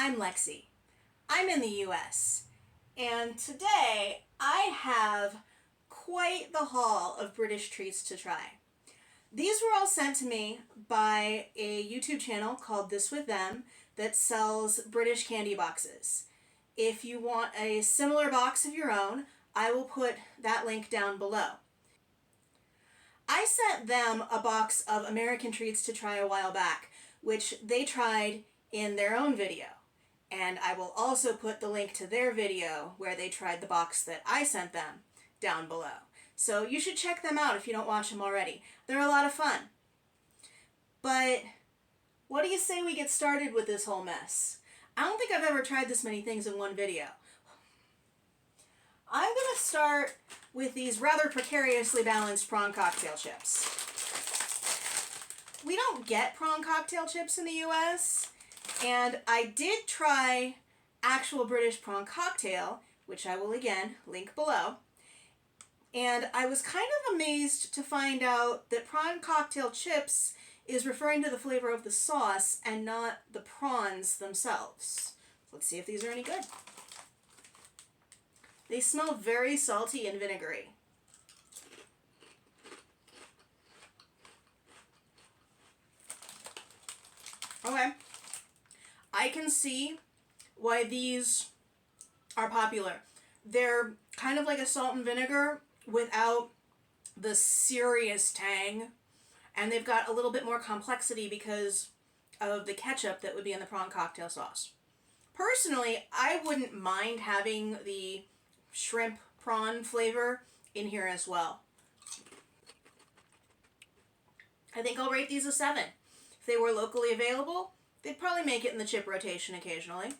I'm Lexxie. I'm in the US, and today I have quite the haul of British treats to try. These were all sent to me by a YouTube channel called This With Them that sells British candy boxes. If you want a similar box of your own, I will put that link down below. I sent them a box of American treats to try a while back, which they tried in their own video. And I will also put the link to their video where they tried the box that I sent them down below. So you should check them out if you don't watch them already. They're a lot of fun. But what do you say we get started with this whole mess? I don't think I've ever tried this many things in one video. I'm going to start with these rather precariously balanced prawn cocktail chips. We don't get prawn cocktail chips in the US, and I did try actual British prawn cocktail, which I will again link below. And I was kind of amazed to find out that prawn cocktail chips is referring to the flavor of the sauce and not the prawns themselves. Let's see if these are any good. They smell very salty and vinegary. Okay. I can see why these are popular. They're kind of like a salt and vinegar without the serious tang. And they've got a little bit more complexity because of the ketchup that would be in the prawn cocktail sauce. Personally, I wouldn't mind having the shrimp prawn flavor in here as well. I think I'll rate these a 7. If they were locally available, they'd probably make it in the chip rotation occasionally.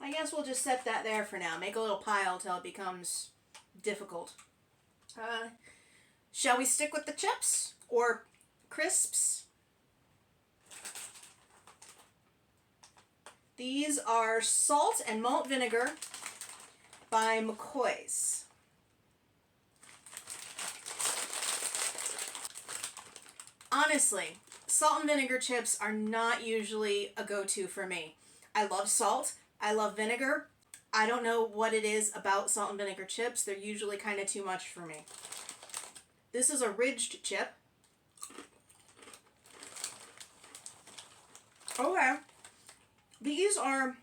I guess we'll just set that there for now. Make a little pile till it becomes difficult. Shall we stick with the chips or crisps? These are salt and malt vinegar by McCoy's. Honestly, salt and vinegar chips are not usually a go-to for me. I love salt. I love vinegar. I don't know what it is about salt and vinegar chips. They're usually kind of too much for me. This is a ridged chip. Okay. These are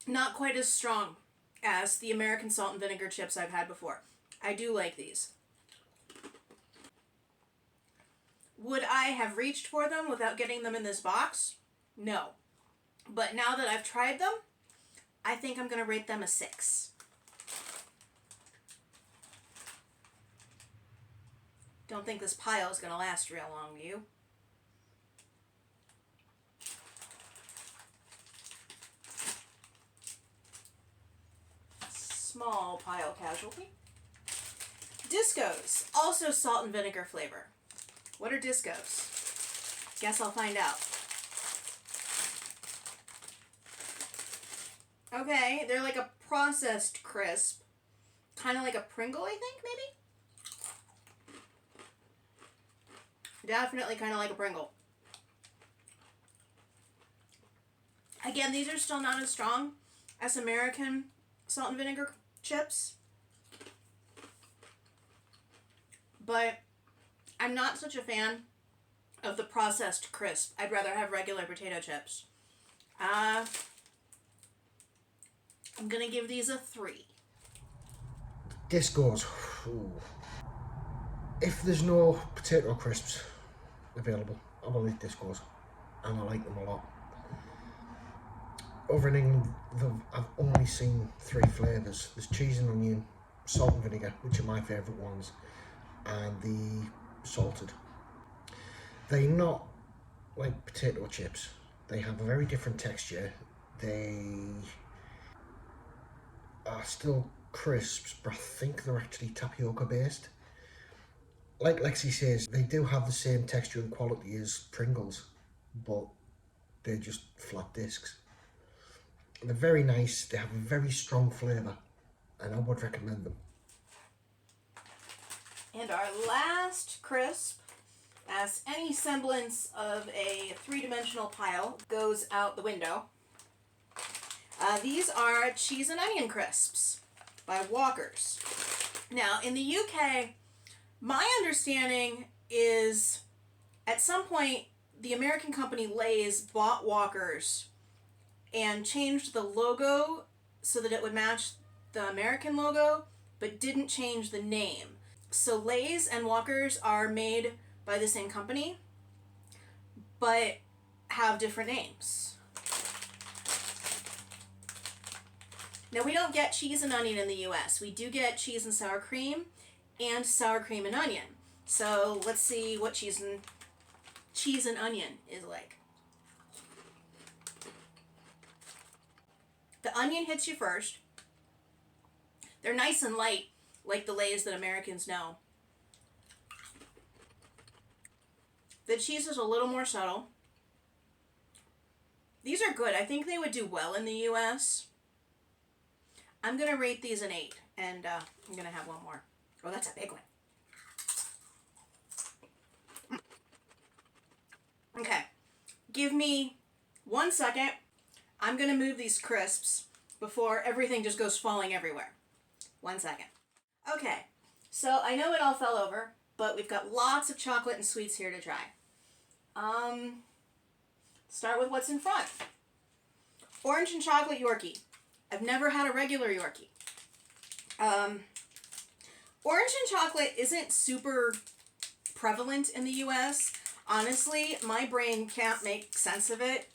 not quite as strong as the American salt and vinegar chips I've had before. I do like these. Would I have reached for them without getting them in this box? No. But now that I've tried them, I think I'm going to rate them a 6. Don't think this pile is going to last real long, do you? Small pile casualty. Discos, also salt and vinegar flavor. What are discos? Guess I'll find out. Okay, they're like a processed crisp. Kind of like a Pringle, I think, maybe? Definitely kind of like a Pringle. Again, these are still not as strong as American salt and vinegar chips. But I'm not such a fan of the processed crisp. I'd rather have regular potato chips. I'm going to give these a 3. Discos. Ooh. If there's no potato crisps available, I will eat Discos. And I like them a lot. Over in England, I've only seen 3 flavours. There's cheese and onion, salt and vinegar, which are my favourite ones, and the salted. They're not like potato chips. They have a very different texture. They are still crisps, but I think they're actually tapioca based. Like Lexi says, they do have the same texture and quality as Pringles, but they're just flat discs. They're very nice. They have a very strong flavour, and I would recommend them. And our last crisp, as any semblance of a 3 two-dimensional pile goes out the window. These are cheese and onion crisps by Walker's. Now, in the UK, my understanding is at some point the American company Lay's bought Walker's and changed the logo so that it would match the American logo, but didn't change the name. So Lay's and Walker's are made by the same company, but have different names. Now, we don't get cheese and onion in the US. We do get cheese and sour cream and onion. So let's see what cheese and onion is like. The onion hits you first. They're nice and light, like the Lay's that Americans know. The cheese is a little more subtle. These are good. I think they would do well in the US. I'm going to rate these an 8, and I'm going to have one more. Oh, that's a big one. Okay. Give me 1 second. I'm going to move these crisps before everything just goes falling everywhere. 1 second. Okay. So I know it all fell over, but we've got lots of chocolate and sweets here to try. Start with what's in front. Orange and chocolate Yorkie. I've never had a regular Yorkie. Orange and chocolate isn't super prevalent in the US. Honestly, my brain can't make sense of it.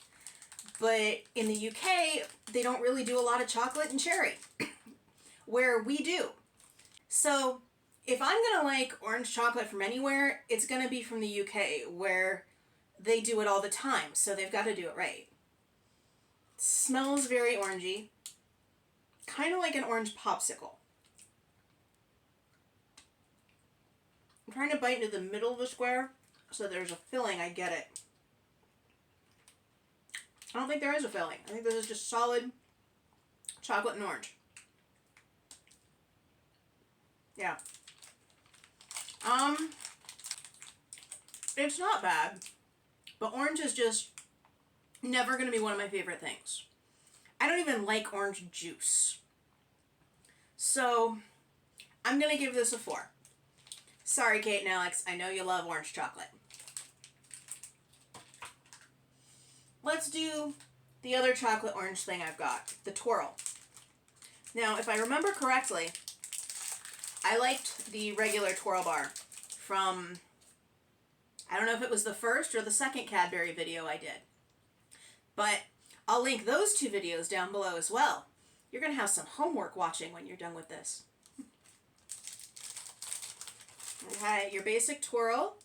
But in the UK, they don't really do a lot of chocolate and cherry, where we do. So if I'm going to like orange chocolate from anywhere, it's going to be from the UK, where they do it all the time. So they've got to do it right. Smells very orangey. Kind of like an orange popsicle. I'm trying to bite into the middle of the square so there's a filling. I get it. I don't think there is a filling. I think this is just solid chocolate and orange. Yeah. It's not bad, but orange is just never going to be one of my favorite things. I don't even like orange juice. So, I'm going to give this a 4. Sorry, Kate and Alex. I know you love orange chocolate. Let's do the other chocolate orange thing I've got, the twirl. Now, if I remember correctly, I liked the regular twirl bar from, I don't know if it was the first or the second Cadbury video I did. But I'll link those 2 videos down below as well. You're going to have some homework watching when you're done with this. Okay, your basic twirl.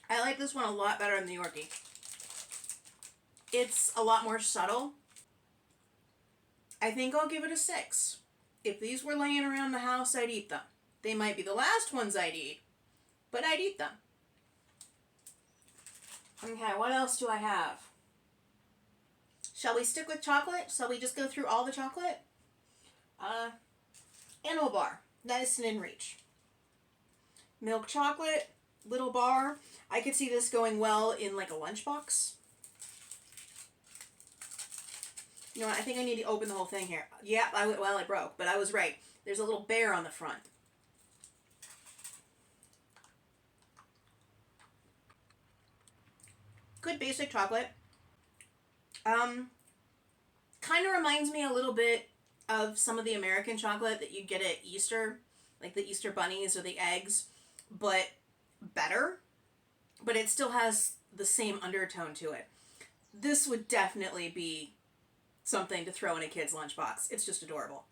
I like this one a lot better than the Yorkie. It's a lot more subtle. I think I'll give it a 6. If these were laying around the house, I'd eat them. They might be the last ones I'd eat, but I'd eat them. Okay, what else do I have? Shall we stick with chocolate? Shall we just go through all the chocolate? Animal bar, nice and in reach. Milk chocolate, little bar. I could see this going well in like a lunchbox. You know what, I think I need to open the whole thing here. Yeah, it broke, but I was right. There's a little bear on the front. Good basic chocolate. Kind of reminds me a little bit of some of the American chocolate that you get at Easter, like the Easter bunnies or the eggs, but better. But it still has the same undertone to it. This would definitely be something to throw in a kid's lunchbox. It's just adorable.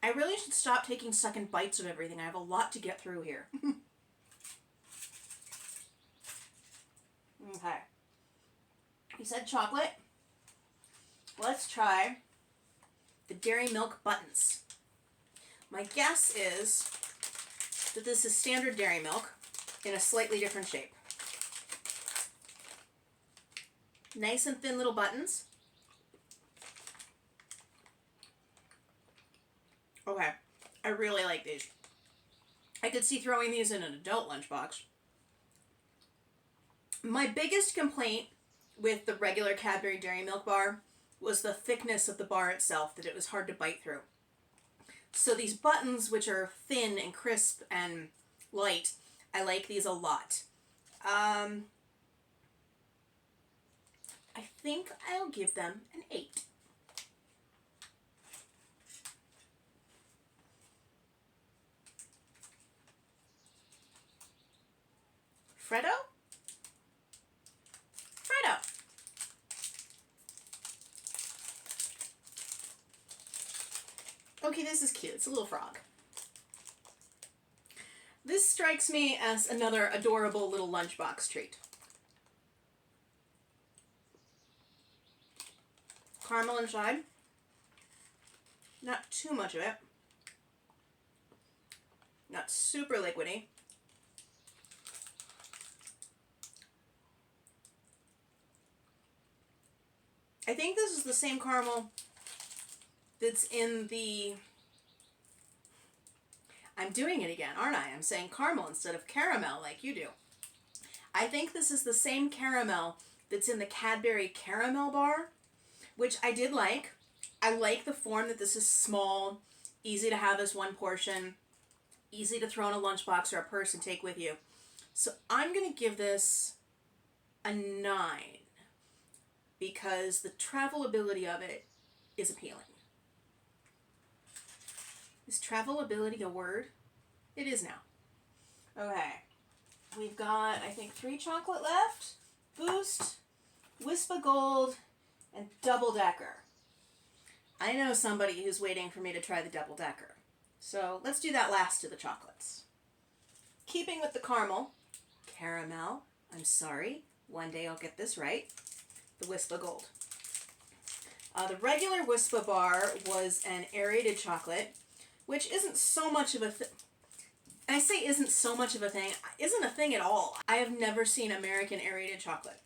I really should stop taking second bites of everything. I have a lot to get through here. Okay. You said chocolate. Let's try the Dairy Milk Buttons. My guess is that this is standard dairy milk in a slightly different shape. Nice and thin little buttons. Okay, I really like these. I could see throwing these in an adult lunchbox. My biggest complaint with the regular Cadbury Dairy Milk bar was the thickness of the bar itself, that it was hard to bite through. So these buttons, which are thin and crisp and light, I like these a lot. I think I'll give them an 8. Freddo? Freddo. Okay, this is cute. It's a little frog. This strikes me as another adorable little lunchbox treat. Caramel inside. Not too much of it. Not super liquidy. I think this is the same caramel that's in the... I'm doing it again, aren't I? I'm saying caramel instead of caramel like you do. I think this is the same caramel that's in the Cadbury caramel bar, which I did like. I like the form that this is small, easy to have as one portion, easy to throw in a lunchbox or a purse and take with you. So I'm going to give this a 9 because the travelability of it is appealing. Is travelability a word? It is now. Okay. We've got, I think, 3 chocolate left. Boost, Wispa Gold, and Double Decker. I know somebody who's waiting for me to try the Double Decker. So let's do that last of the chocolates. Keeping with the caramel, I'm sorry, one day I'll get this right, the Wispa Gold. The regular Wispa bar was an aerated chocolate, which isn't so much of a thing. I say isn't so much of a thing, isn't a thing at all. I have never seen American aerated chocolate.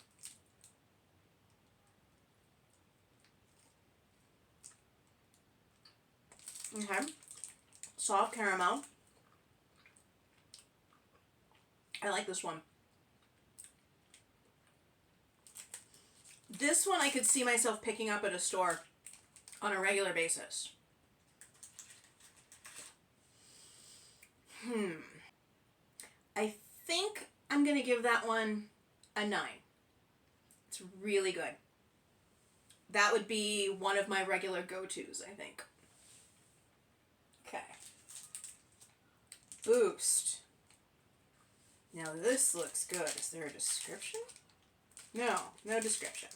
Okay. Soft caramel. I like this one. This one I could see myself picking up at a store on a regular basis. I think I'm going to give that one a 9. It's really good. That would be one of my regular go-tos, I think. Okay. Boost. Now this looks good. Is there a description? No, no description.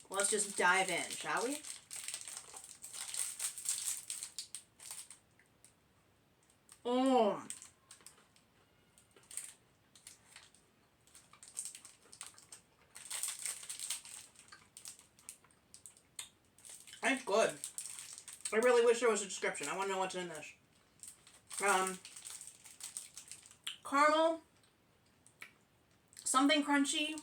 Let's just dive in, shall we? It's good. I really wish there was a description. I want to know what's in this. Caramel, something crunchy,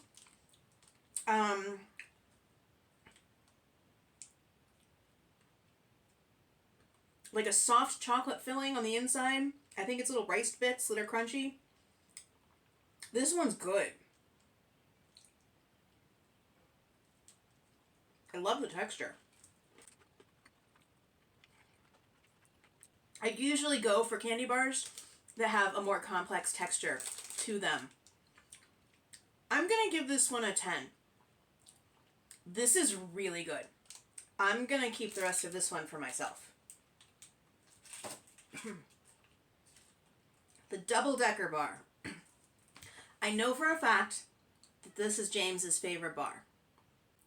like a soft chocolate filling on the inside. I think it's little rice bits that are crunchy. This one's good. I love the texture. I usually go for candy bars that have a more complex texture to them. I'm going to give this one a 10. This is really good. I'm going to keep the rest of this one for myself. The Double Decker bar. I know for a fact that this is James's favorite bar.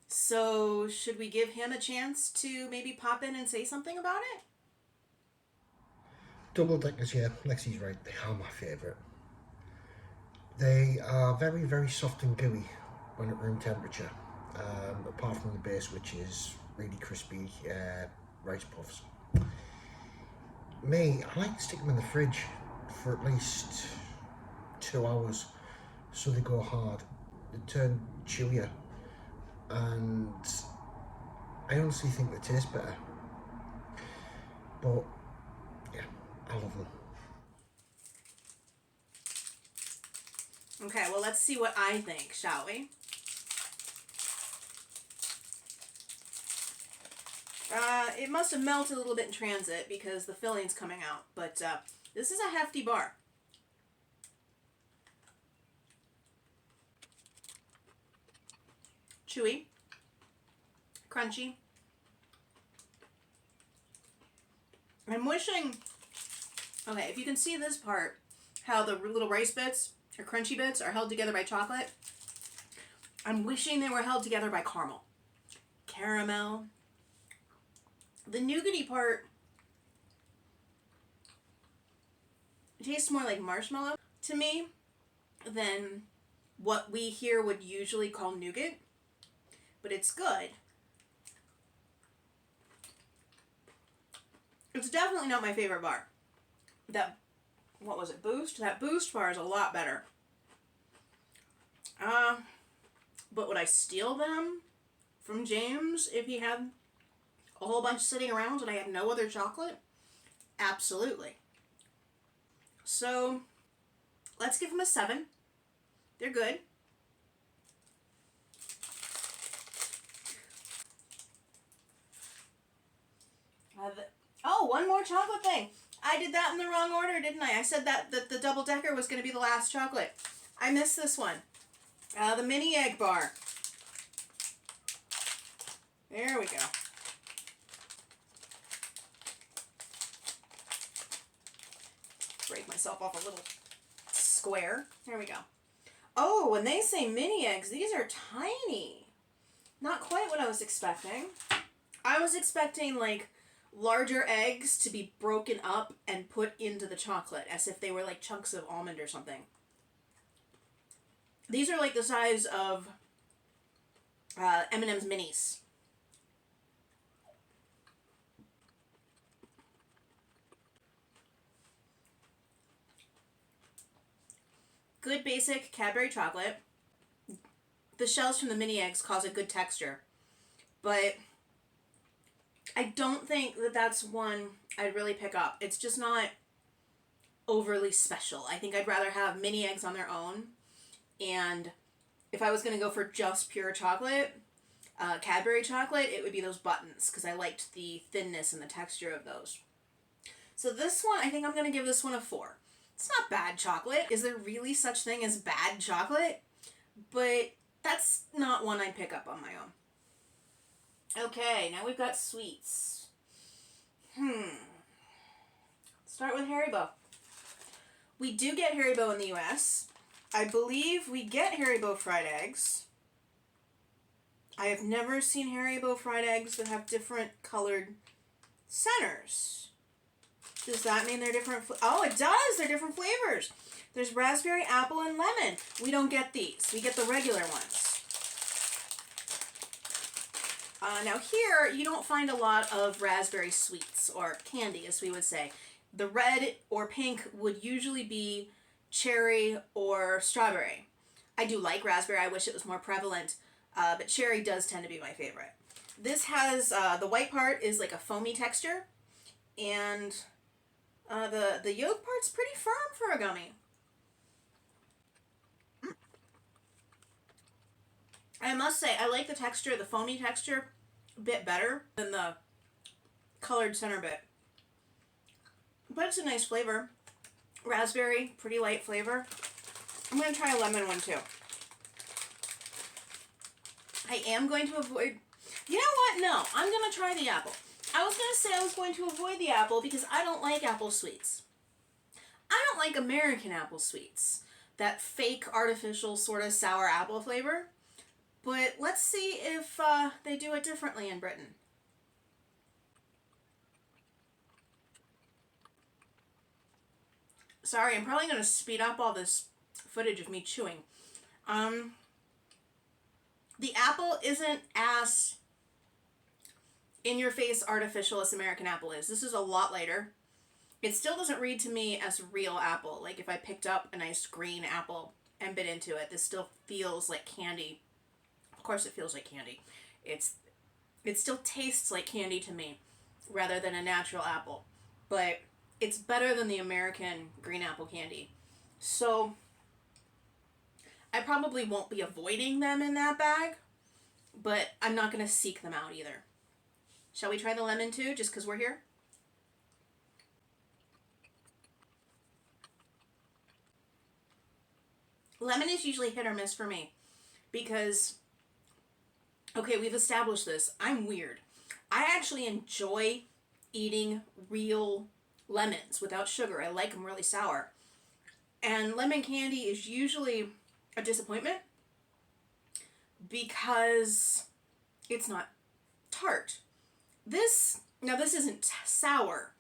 So should we give him a chance to maybe pop in and say something about it? Double Deckers, yeah, Lexxie's right, they are my favourite. They are very, very soft and gooey when at room temperature, apart from the base, which is really crispy rice puffs. Me, I like to stick them in the fridge for at least 2 hours so they go hard. They turn chewier, and I honestly think they taste better. But yeah, I love them. Okay, well, let's see what I think, shall we? It must have melted a little bit in transit because the filling's coming out, but this is a hefty bar. Chewy, crunchy. I'm wishing, okay, if you can see this part, how the little rice bits or crunchy bits are held together by chocolate, I'm wishing they were held together by caramel. The nougaty part tastes more like marshmallow to me than what we here would usually call nougat, but it's good. It's definitely not my favorite bar. What was it, Boost? That Boost bar is a lot better. But would I steal them from James if he had a whole bunch sitting around and I had no other chocolate? Absolutely. So, let's give them a 7. They're good. Oh, one more chocolate thing. I did that in the wrong order, didn't I? I said that the double-decker was going to be the last chocolate. I missed this one. The mini egg bar. There we go. Break myself off a little square. There we go. Oh, when they say mini eggs, these are tiny. Not quite what I was expecting. I was expecting, like, larger eggs to be broken up and put into the chocolate as if they were like chunks of almond or something. These are like the size of M&M's minis. Good basic Cadbury chocolate. The shells from the mini eggs cause a good texture, but I don't think that that's one I'd really pick up. It's just not overly special. I think I'd rather have mini eggs on their own. And if I was going to go for just pure chocolate, Cadbury chocolate, it would be those buttons because I liked the thinness and the texture of those. So this one, I think I'm going to give this one a 4. It's not bad chocolate. Is there really such thing as bad chocolate? But that's not one I'd pick up on my own. Okay, now we've got sweets. Start with Haribo. We do get Haribo in the US. I believe we get Haribo fried eggs. I have never seen Haribo fried eggs that have different colored centers. Does that mean they're different? Oh, it does! They're different flavors. There's raspberry, apple, and lemon. We don't get these. We get the regular ones. Now here, you don't find a lot of raspberry sweets, or candy as we would say. The red or pink would usually be cherry or strawberry. I do like raspberry, I wish it was more prevalent, but cherry does tend to be my favorite. This has, the white part is like a foamy texture, and the yolk part's pretty firm for a gummy. I must say, I like the texture, the foamy texture, a bit better than the colored center bit. But it's a nice flavor. Raspberry, pretty light flavor. I'm going to try a lemon one too. I am going to avoid... You know what? No, I'm going to try the apple. I was going to say I was going to avoid the apple because I don't like apple sweets. I don't like American apple sweets. That fake, artificial, sort of sour apple flavor. But let's see if they do it differently in Britain. Sorry, I'm probably going to speed up all this footage of me chewing. The apple isn't as in-your-face artificial as American apple is. This is a lot lighter. It still doesn't read to me as real apple. Like if I picked up a nice green apple and bit into it, this still feels like candy. Of course it feels like candy. It still tastes like candy to me rather than a natural apple. But it's better than the American green apple candy. So I probably won't be avoiding them in that bag, but I'm not going to seek them out either. Shall we try the lemon too, just because we're here? Lemon is usually hit or miss for me because, okay, we've established this. I'm weird. I actually enjoy eating real lemons without sugar. I like them really sour. And lemon candy is usually a disappointment because it's not tart. This isn't sour,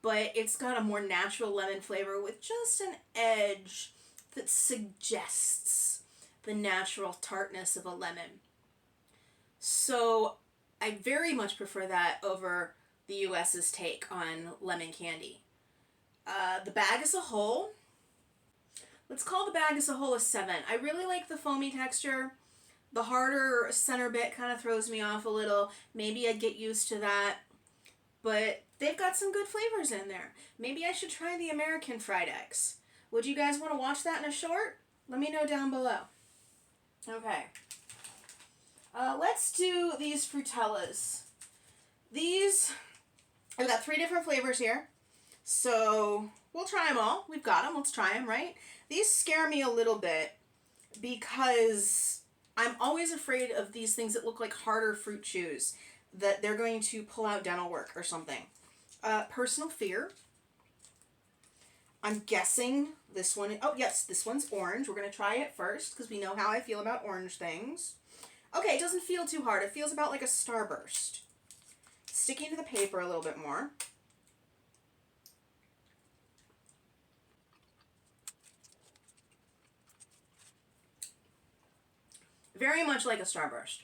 but it's got a more natural lemon flavor with just an edge that suggests the natural tartness of a lemon. So I very much prefer that over the US's take on lemon candy. The bag as a whole, let's call the bag as a whole a 7. I really like the foamy texture. The harder center bit kind of throws me off a little. Maybe I'd get used to that. But they've got some good flavors in there. Maybe I should try the American fried eggs. Would you guys want to watch that in a short? Let me know down below. Okay. Let's do these frutellas. I've got 3 different flavors here. So we'll try them all. We've got them. Let's try them, right? These scare me a little bit because I'm always afraid of these things that look like harder fruit chews, that they're going to pull out dental work or something. Personal fear. I'm guessing this one, oh yes, this one's orange. We're going to try it first because we know how I feel about orange things. Okay, it doesn't feel too hard. It feels about like a Starburst. Sticking to the paper a little bit more. Very much like a Starburst.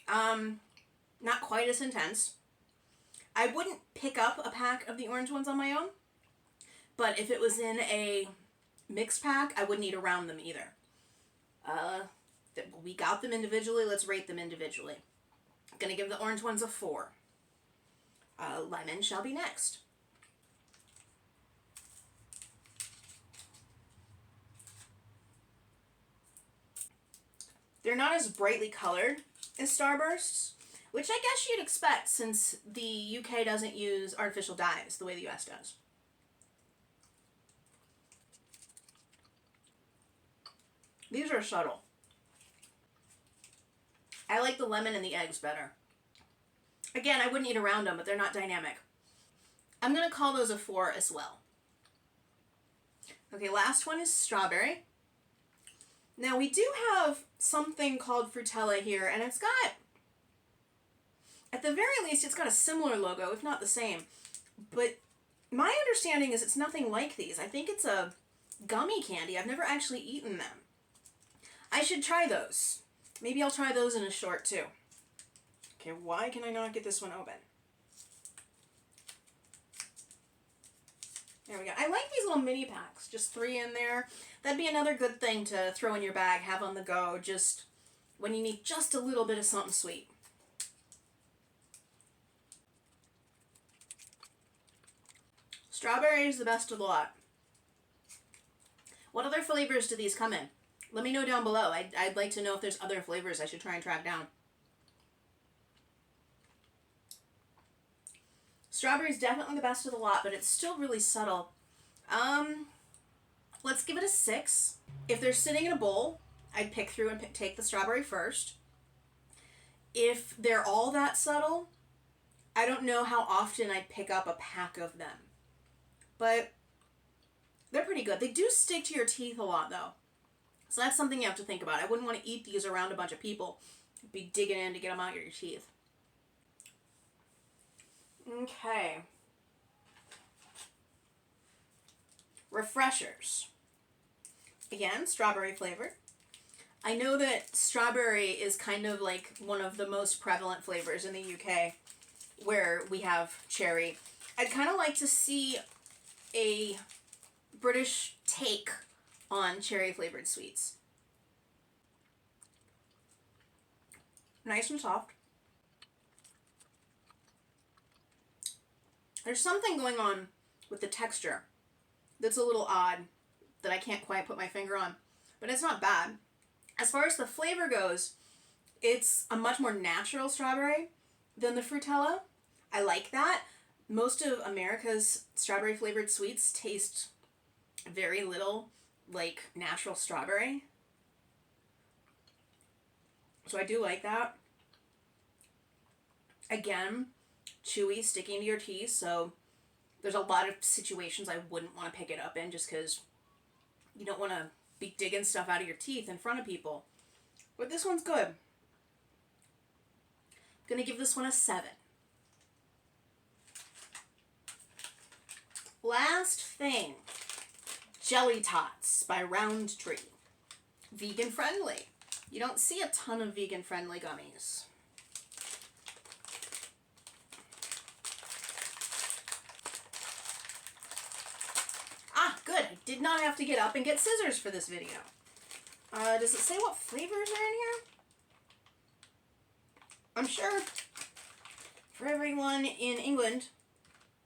Not quite as intense. I wouldn't pick up a pack of the orange ones on my own, but if it was in a mixed pack, I wouldn't eat around them either. We got them individually. Let's rate them individually. I'm going to give the orange ones a 4. Lemon shall be next. They're not as brightly colored as Starbursts, which I guess you'd expect since the UK doesn't use artificial dyes the way the US does. These are subtle. I like the lemon and the eggs better. Again, I wouldn't eat around them, but they're not dynamic. I'm going to call those a 4 as well. Okay, last one is strawberry. Now, we do have something called Frutella here, and it's got, at the very least, it's got a similar logo, if not the same. But my understanding is it's nothing like these. I think it's a gummy candy. I've never actually eaten them. I should try those. Maybe I'll try those in a short, too. Okay, why can I not get this one open? There we go. I like these little mini packs. Just 3 in there. That'd be another good thing to throw in your bag, have on the go, just when you need just a little bit of something sweet. Strawberry is the best of the lot. What other flavors do these come in? Let me know down below. I'd like to know if there's other flavors I should try and track down. Strawberry is definitely the best of the lot, but it's still really subtle. Let's give it a 6. If they're sitting in a bowl, I'd pick through and take the strawberry first. If they're all that subtle, I don't know how often I'd pick up a pack of them. But they're pretty good. They do stick to your teeth a lot, though. So that's something you have to think about. I wouldn't want to eat these around a bunch of people. Be digging in to get them out of your teeth. Okay. Refreshers. Again, strawberry flavored. I know that strawberry is kind of like one of the most prevalent flavors in the UK where we have cherry. I'd kind of like to see a British take on cherry flavored sweets. Nice and soft. There's something going on with the texture that's a little odd that I can't quite put my finger on. but it's not bad. As far as the flavor goes, it's a much more natural strawberry than the Frutella. I like that. Most of America's strawberry flavored sweets taste very little like natural strawberry. So I do like that. Again, chewy, sticking to your teeth, so there's a lot of situations I wouldn't want to pick it up in just because you don't want to be digging stuff out of your teeth in front of people. But this one's good. I'm going to give this one a 7. Last thing, Jelly Tots by Roundtree. Vegan friendly. You don't see a ton of vegan friendly gummies. Ah, good. I did not have to get up and get scissors for this video. Does it say what flavors are in here? I'm sure for everyone in England,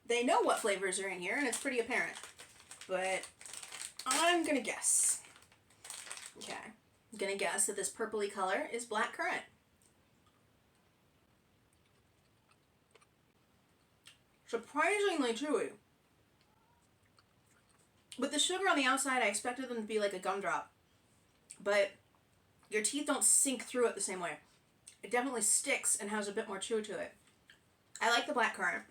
they know what flavors are in here, and it's pretty apparent. But I'm gonna guess. Okay. I'm gonna guess that this purpley color is black currant. Surprisingly chewy. With the sugar on the outside, I expected them to be like a gumdrop. But your teeth don't sink through it the same way. It definitely sticks and has a bit more chew to it. I like the black currant.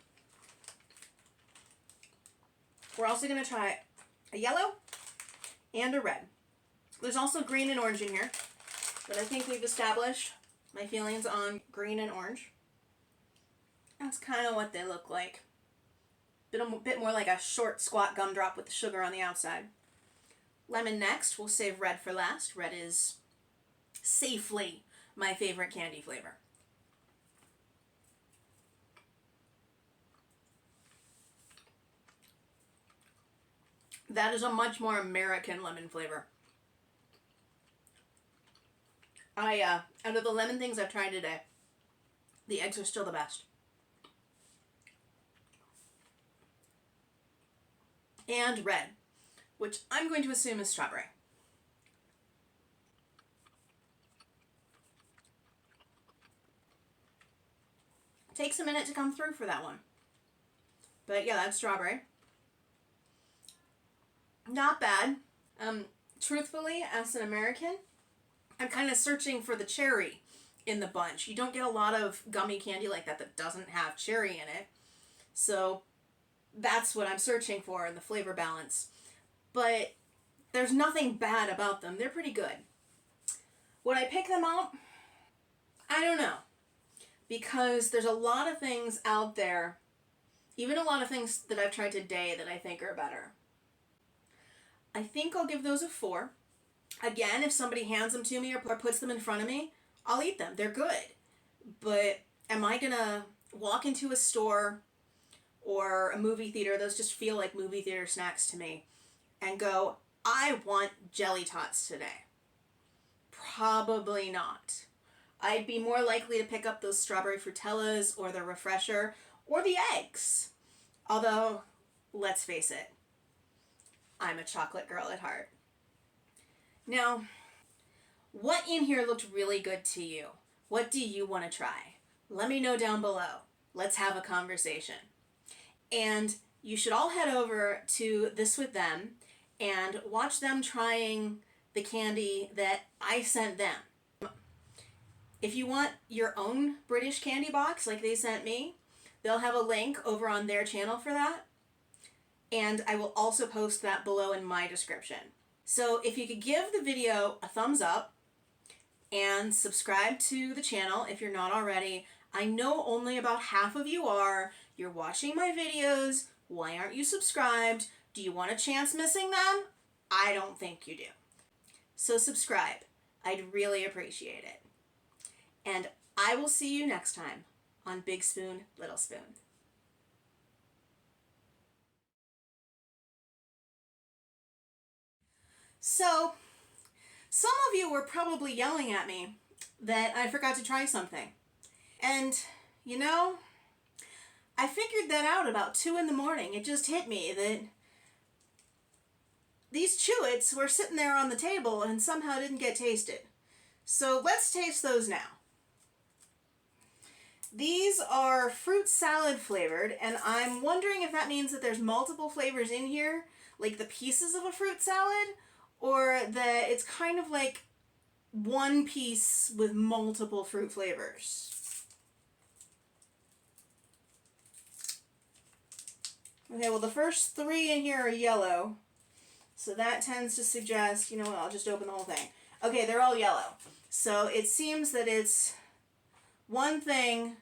We're also going to try a yellow and a red. There's also green and orange in here, but I think we've established my feelings on green and orange. That's kind of what they look like. A bit more like a short, squat gumdrop with the sugar on the outside. Lemon next. We'll save red for last. Red is safely my favorite candy flavor. That is a much more American lemon flavor. Out of the lemon things I've tried today, the eggs are still the best. And red, which I'm going to assume is strawberry. Takes a minute to come through for that one. But yeah, that's strawberry. Not bad. Truthfully, as an American, I'm kind of searching for the cherry in the bunch. You don't get a lot of gummy candy like that doesn't have cherry in it. So that's what I'm searching for in the flavor balance. But there's nothing bad about them. They're pretty good. Would I pick them up? I don't know. Because there's a lot of things out there, even a lot of things that I've tried today that I think are better. I think I'll give those a 4. Again, if somebody hands them to me or puts them in front of me, I'll eat them. They're good. But am I going to walk into a store or a movie theater, those just feel like movie theater snacks to me, and go, I want Jelly Tots today? Probably not. I'd be more likely to pick up those strawberry Frutellas or the Refresher or the eggs. Although, let's face it, I'm a chocolate girl at heart. Now, what in here looked really good to you? What do you want to try? Let me know down below. Let's have a conversation. And you should all head over to This With Them and watch them trying the candy that I sent them. If you want your own British candy box like they sent me, they'll have a link over on their channel for that. And I will also post that below in my description. So if you could give the video a thumbs up and subscribe to the channel if you're not already. I know only about half of you are. You're watching my videos. Why aren't you subscribed? Do you want a chance missing them? I don't think you do. So subscribe. I'd really appreciate it. And I will see you next time on Big Spoon, Little Spoon. So, some of you were probably yelling at me that I forgot to try something. And, you know, I figured that out about 2 in the morning. It just hit me that these Chewits were sitting there on the table and somehow didn't get tasted. So let's taste those now. These are fruit salad flavored, and I'm wondering if that means that there's multiple flavors in here, like the pieces of a fruit salad, or that it's kind of like one piece with multiple fruit flavors. Okay, well the first three in here are yellow, so that tends to suggest, you know what, I'll just open the whole thing. Okay, they're all yellow. So it seems that it's one thing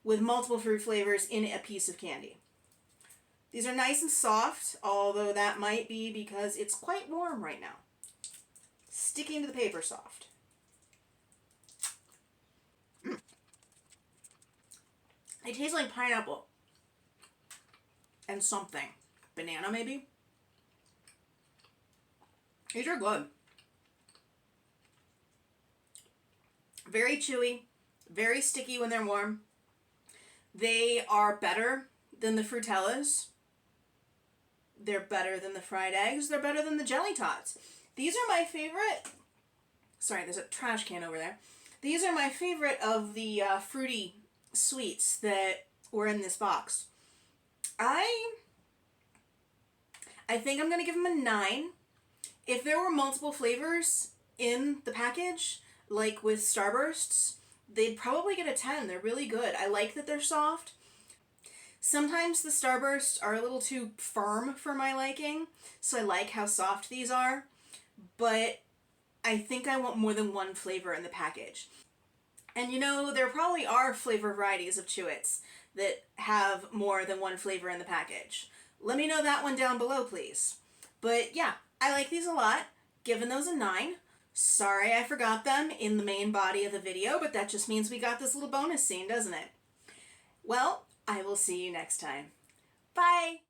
with multiple fruit flavors in a piece of candy. These are nice and soft, although that might be because it's quite warm right now. Sticking to the paper soft. They taste like pineapple. And something. Banana, maybe? These are good. Very chewy. Very sticky when they're warm. They are better than the Frutellas. They're better than the fried eggs. They're better than the jelly tots. These are my favorite. Sorry, there's a trash can over there. These are my favorite of the fruity sweets that were in this box. I think I'm going to give them a 9. If there were multiple flavors in the package, like with Starbursts, they'd probably get a 10. They're really good. I like that they're soft. Sometimes the Starbursts are a little too firm for my liking, so I like how soft these are. But I think I want more than one flavor in the package. And you know, there probably are flavor varieties of Chewits that have more than one flavor in the package. Let me know that one down below, please. But yeah, I like these a lot. Giving those a 9. Sorry I forgot them in the main body of the video, but that just means we got this little bonus scene, doesn't it? Well, I will see you next time. Bye!